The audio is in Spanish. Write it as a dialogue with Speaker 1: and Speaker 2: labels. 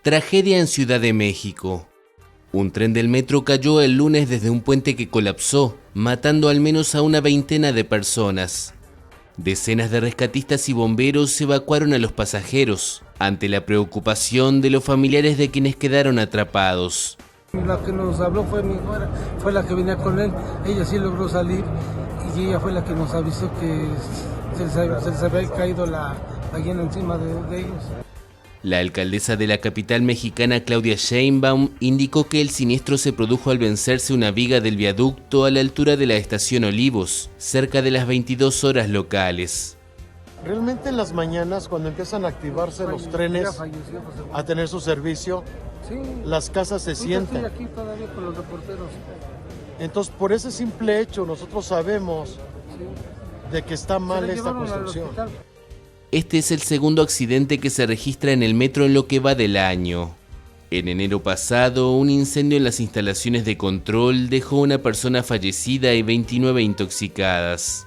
Speaker 1: Tragedia en Ciudad de México. Un tren del metro cayó el lunes desde un puente que colapsó, matando al menos a una veintena de personas. Decenas de rescatistas y bomberos evacuaron a los pasajeros, ante la preocupación de los familiares de quienes quedaron atrapados.
Speaker 2: La que nos habló fue mi nuera, fue la que venía con él, ella sí logró salir y ella fue la que nos avisó que se les había caído la ballena encima de ellos.
Speaker 1: La alcaldesa de la capital mexicana, Claudia Sheinbaum, indicó que el siniestro se produjo al vencerse una viga del viaducto a la altura de la estación Olivos, cerca de las 22 horas locales.
Speaker 3: Realmente en las mañanas, cuando empiezan a activarse los trenes a tener su servicio, las casas se sienten.
Speaker 2: Estoy aquí todavía con los reporteros.
Speaker 3: Entonces, por ese simple hecho, nosotros sabemos de que está mal esta construcción.
Speaker 1: Este es el segundo accidente que se registra en el metro en lo que va del año. En enero pasado, un incendio en las instalaciones de control dejó una persona fallecida y 29 intoxicadas.